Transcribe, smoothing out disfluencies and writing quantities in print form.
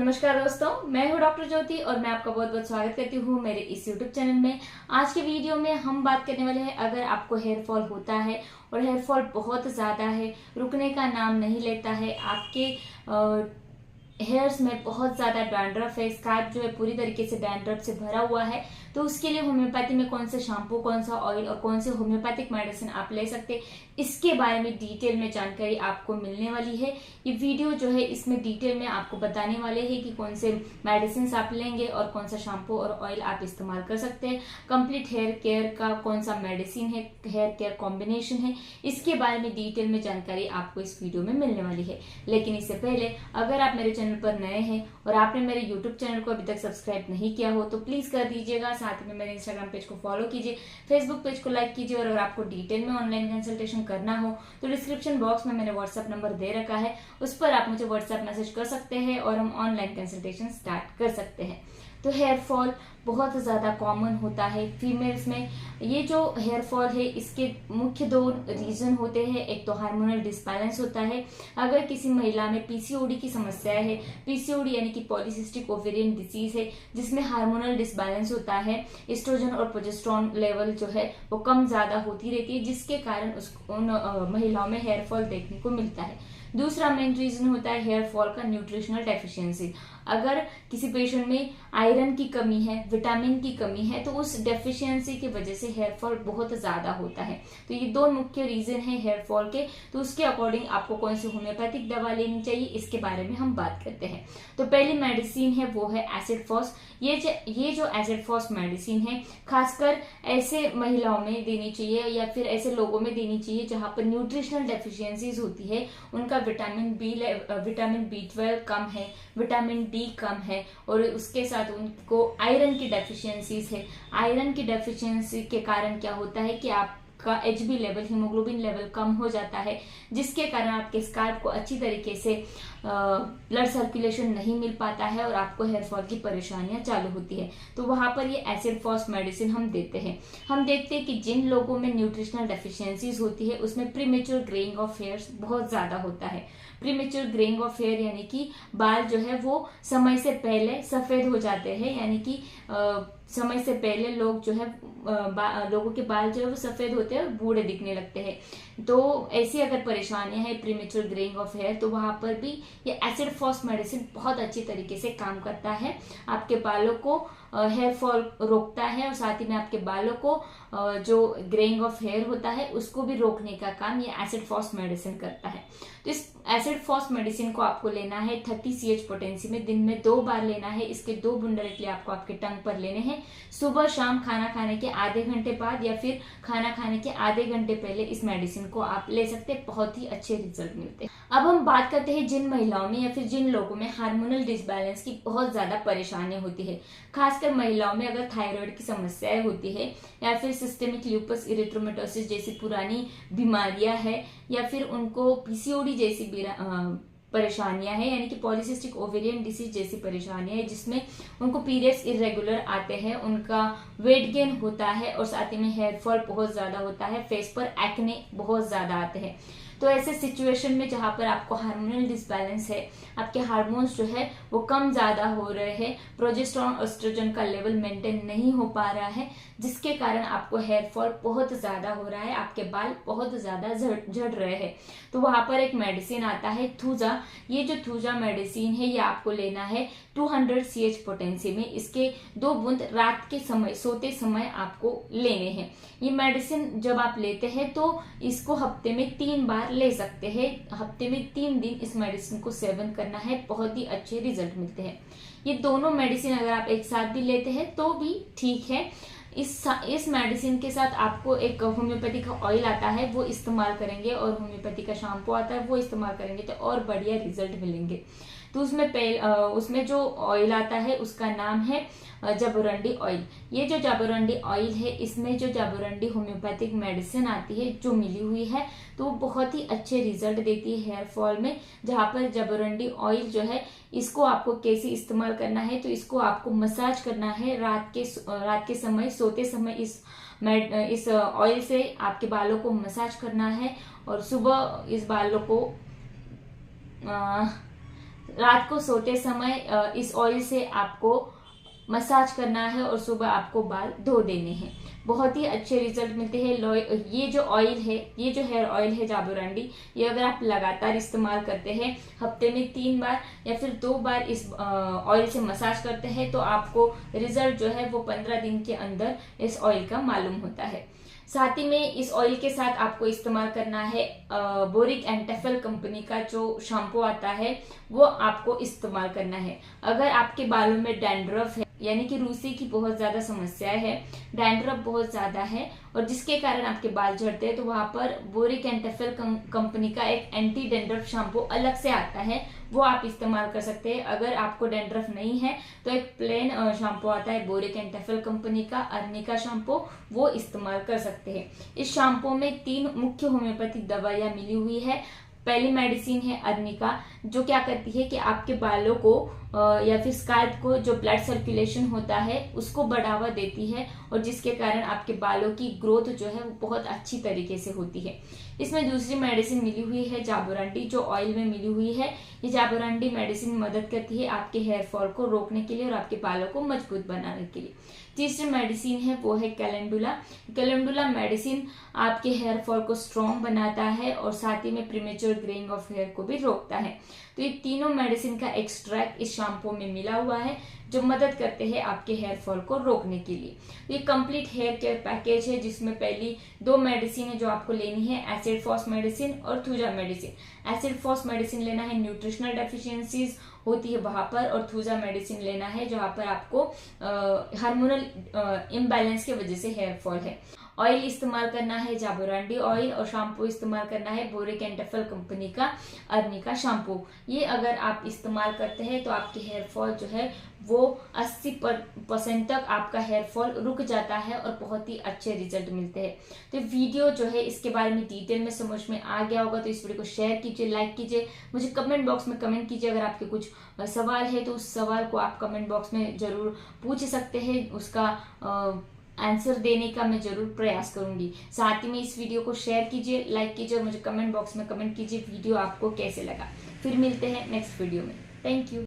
नमस्कार दोस्तों, मैं हूं डॉक्टर ज्योति और मैं आपका बहुत बहुत स्वागत करती हूं मेरे इस यूट्यूब चैनल में। आज के वीडियो में हम बात करने वाले हैं, अगर आपको हेयर फॉल होता है और हेयर फॉल बहुत ज़्यादा है, रुकने का नाम नहीं लेता है, आपके हेयर्स में बहुत ज़्यादा डैंड्रफ है, स्कैल्प जो है पूरी तरीके से डैंड्रफ से भरा हुआ है, तो उसके लिए होम्योपैथी में कौन सा शैम्पू, कौन सा ऑयल और कौन से होम्योपैथिक मेडिसिन आप ले सकते हैं, इसके बारे में डिटेल में जानकारी आपको मिलने वाली है। ये वीडियो जो है इसमें डिटेल में आपको बताने वाले हैं कि कौन से मेडिसिन आप लेंगे और कौन सा शैम्पू और ऑयल आप इस्तेमाल कर सकते हैं। कंप्लीट हेयर केयर का कौन सा मेडिसिन है, हेयर केयर कॉम्बिनेशन है, इसके बारे में डिटेल में जानकारी आपको इस वीडियो में मिलने वाली है। लेकिन इससे पहले अगर आप मेरे चैनल पर नए हैं और आपने मेरे यूट्यूब चैनल को अभी तक सब्सक्राइब नहीं किया हो तो प्लीज कर दीजिएगा। साथ में मेरे इंस्टाग्राम पेज को फॉलो कीजिए, फेसबुक पेज को लाइक कीजिए और अगर आपको डिटेल में ऑनलाइन कंसल्टेशन करना हो तो डिस्क्रिप्शन बॉक्स में मैंने व्हाट्सएप नंबर दे रखा है, उस पर आप मुझे व्हाट्सएप मैसेज कर सकते हैं और हम ऑनलाइन कंसल्टेशन स्टार्ट कर सकते हैं। तो हेयर फॉल बहुत ज़्यादा कॉमन होता है फीमेल्स में। ये जो हेयर फॉल है इसके मुख्य दो रीजन होते हैं। एक तो हार्मोनल डिसबैलेंस होता है। अगर किसी महिला में पीसीओडी की समस्या है, पीसीओडी यानी कि पॉलीसिस्टिक ओवेरियन डिसीज है, जिसमें हार्मोनल डिसबैलेंस होता है, एस्ट्रोजन और प्रोजेस्टेरोन लेवल जो है वो कम ज़्यादा होती रहती है, जिसके कारण उन महिलाओं में हेयर फॉल देखने को मिलता है। दूसरा मेन रीजन होता है हेयर फॉल का न्यूट्रिशनल डेफिशिएंसी। अगर किसी पेशेंट में आयरन की कमी है, विटामिन की कमी है, तो उस डेफिशिएंसी की वजह से हेयर फॉल बहुत ज्यादा होता है। तो ये दो मुख्य रीजन है हेयर फॉल के। तो उसके अकॉर्डिंग आपको कौन सी होम्योपैथिक दवा लेनी चाहिए, इसके बारे में हम बात करते हैं। तो पहली मेडिसिन है वो है एसिड फॉस। ये जो एसिड फॉस मेडिसिन है खासकर ऐसे महिलाओं में देनी चाहिए या फिर ऐसे लोगों में देनी चाहिए जहां पर न्यूट्रिशनल डेफिशिएंसीज होती है, उनका विटामिन B12 कम है, विटामिन डी कम है और उसके साथ उनको आयरन की डेफिशिएंसीज है। आयरन की डेफिशिएंसी के कारण क्या होता है कि आपका HB लेवल, हीमोग्लोबिन लेवल कम हो जाता है, जिसके कारण आपके स्कैल्प को अच्छी तरीके से ब्लड सर्कुलेशन नहीं मिल पाता है और आपको हेयर फॉल की परेशानियां चालू होती है। तो वहां पर ये एसिड फॉस मेडिसिन हम देते हैं। हम देखते हैं कि जिन लोगों में न्यूट्रिशनल डेफिशिएंसीज होती है उसमें प्रीमेच्योर ग्रेइंग ऑफ हेयर्स बहुत ज्यादा होता है। प्रीमेच्योर ग्रेइंग ऑफ हेयर यानी कि बाल जो है वो समय से पहले सफेद हो जाते हैं, यानी कि समय से पहले लोग जो है लोगों के बाल जो है वो सफेद होते हैं और बूढ़े दिखने लगते हैं। तो ऐसी अगर परेशानियां है प्रीमेच्योर ग्रेइंग ऑफ हेयर, तो वहां पर भी ये एसिड फॉस मेडिसिन बहुत अच्छी तरीके से काम करता है। आपके बालों को हेयर फॉल रोकता है और साथ ही में आपके बालों को जो ग्रेइंग ऑफ हेयर होता है उसको भी रोकने का काम ये एसिड फॉस मेडिसिन करता है। तो इस एसिड फॉस मेडिसिन को आपको लेना है 30 CH पोटेंसी में, दिन में 2 बार लेना है। इसके 2 बूंद डायरेक्टली आपको आपके टंग पर लेने हैं। सुबह शाम खाना खाने के आधे घंटे बाद या फिर खाना खाने के आधे घंटे पहले इस मेडिसिन को आप ले सकते हैं। बहुत ही अच्छे रिजल्ट मिलते हैं। अब हम बात करते हैं जिन महिलाओं में या फिर जिन लोगों में हार्मोनल डिसबैलेंस की बहुत ज्यादा परेशानी होती है, खासकर महिलाओं में अगर थायराइड की समस्याएं होती है या फिर सिस्टेमिक ल्यूपस इरिथ्रोमेटोसिस जैसी पुरानी बीमारियां है या फिर उनको पीसीओडी जैसी परेशानियां हैं, यानी कि पॉलीसिस्टिक ओवेरियन डिसीज जैसी परेशानियां हैं जिसमें उनको पीरियड्स इरेगुलर आते हैं, उनका वेट गेन होता है और साथ ही में हेयर फॉल बहुत ज्यादा होता है, फेस पर एक्ने बहुत ज्यादा आते हैं। तो ऐसे सिचुएशन में जहां पर आपको हार्मोनल डिसबैलेंस है, आपके हार्मोन्स जो है वो कम ज्यादा हो रहे हैं, प्रोजेस्टेरोन एस्ट्रोजन का लेवल मेंटेन नहीं हो पा रहा है, जिसके कारण आपको हेयर फॉल बहुत ज्यादा हो रहा है, आपके बाल बहुत ज्यादा झड़ रहे हैं। तो वहां पर एक मेडिसिन आता है थूजा। ये जो थूजा मेडिसिन है ये आपको लेना है 200 CH पोटेंसी में। इसके 2 बूंद रात के समय, सोते समय आपको लेने हैं। ये मेडिसिन जब आप लेते हैं तो इसको हफ्ते में 3 बार ले सकते हैं। हफ्ते में 3 दिन इस मेडिसिन को सेवन करना है, बहुत ही अच्छे रिजल्ट मिलते हैं। ये दोनों मेडिसिन अगर आप एक साथ भी लेते हैं तो भी ठीक है। इस मेडिसिन के साथ आपको एक होम्योपैथी का ऑयल आता है वो इस्तेमाल करेंगे और होम्योपैथी का शैम्पू आता है वो इस्तेमाल करेंगे तो और बढ़िया रिजल्ट मिलेंगे। तो उसमें जो ऑयल आता है उसका नाम है जाबुरंडी ऑयल। ये जो जाबुरंडी ऑयल है, इसमें जो जाबुरंडी होम्योपैथिक मेडिसिन आती है जो मिली हुई है, तो वो बहुत ही अच्छे रिजल्ट देती है हेयर फॉल में। जहां पर जाबुरंडी ऑयल जो है इसको आपको कैसे इस्तेमाल करना है, तो इसको आपको मसाज करना है रात के समय, सोते समय इस ऑयल से आपके बालों को मसाज करना है और सुबह इस बालों को रात को सोते समय इस ऑयल से आपको मसाज करना है और सुबह आपको बाल धो देने हैं। बहुत ही अच्छे रिजल्ट मिलते हैं। ये जो ऑयल है, ये जो हेयर ऑयल है जाबुरांडी, ये अगर आप लगातार इस्तेमाल करते हैं, हफ्ते में 3 बार या फिर 2 बार इस ऑयल से मसाज करते हैं, तो आपको रिजल्ट जो है वो 15 दिन के अंदर इस ऑयल का मालूम होता है। साथ ही में इस ऑयल के साथ आपको इस्तेमाल करना है बोरिक एंड टेफल कंपनी का जो शैम्पू आता है, वो आपको इस्तेमाल करना है। अगर आपके बालों में डैंड्रफ है, यानी कि रूसी की बहुत ज्यादा समस्या है, डैंड्रफ बहुत ज्यादा है और जिसके कारण आपके बाल झड़ते हैं, तो वहां पर बोरिक एंड टेफल कंपनी का एक एंटी डैंड्रफ शैम्पू अलग से आता है, वो आप इस्तेमाल कर सकते हैं। अगर आपको डैंड्रफ नहीं है तो एक प्लेन शैम्पू आता है बोरिक एंड टेफल कंपनी का, अर्निका शैम्पू, वो इस्तेमाल कर सकते हैं। इस शैम्पू में 3 मुख्य होम्योपैथिक दवाइयां मिली हुई है। पहली मेडिसिन है अर्निका, जो क्या करती है कि आपके बालों को या फिर स्कैल्प को जो ब्लड सर्कुलेशन होता है उसको बढ़ावा देती है और जिसके कारण आपके बालों की ग्रोथ जो है वो बहुत अच्छी तरीके से होती है। इसमें दूसरी मेडिसिन मिली हुई है जाबुरांडी, जो ऑयल में मिली हुई है। ये जाबुरांडी मेडिसिन मदद करती है आपके हेयर फॉल को रोकने के लिए और आपके बालों को मजबूत बनाने के लिए। तीसरी मेडिसिन है वो है कैलेंडुला। कैलेंडुला मेडिसिन आपके हेयर फॉल को स्ट्रॉन्ग बनाता है और साथ ही में प्रीमेच्योर ग्रेइंग ऑफ हेयर को भी रोकता है। तो ये तीनों मेडिसिन का एक्सट्रैक्ट इस शैम्पू में मिला हुआ है, जो मदद करते हैं आपके हेयर फॉल को रोकने के लिए। ये कंप्लीट हेयर केयर पैकेज है, जिसमें पहली 2 मेडिसिन है जो आपको लेनी है, एसिड फॉस मेडिसिन और thuja medicine. Acid phos medicine लेना है न्यूट्रिशनल डेफिशिएंसीज होती है वहां पर, और थूजा मेडिसिन लेना है जहां पर आपको हार्मोनल इम्बैलेंस की वजह से हेयर फॉल है। ऑयल इस्तेमाल करना है जाबुरांडी ऑयल और शैम्पू इस्तेमाल करना है बोरिक एंड टेफल कंपनी का अर्निका शैम्पू। ये अगर आप इस्तेमाल करते हैं तो आपके हेयर फॉल जो है वो 80% तक आपका हेयर फॉल रुक जाता है और बहुत ही अच्छे रिजल्ट मिलते हैं। तो वीडियो जो है इसके बारे में डिटेल में समझ में आ गया होगा, तो इस वीडियो को शेयर कीजिए, लाइक कीजिए, मुझे कमेंट बॉक्स में कमेंट कीजिए। अगर आपके कुछ सवाल है तो उस सवाल को आप कमेंट बॉक्स में जरूर पूछ सकते हैं, उसका आंसर देने का मैं जरूर प्रयास करूंगी। साथ ही में इस वीडियो को शेयर कीजिए, लाइक कीजिए और मुझे कमेंट बॉक्स में कमेंट कीजिए वीडियो आपको कैसे लगा। फिर मिलते हैं नेक्स्ट वीडियो में। Thank you.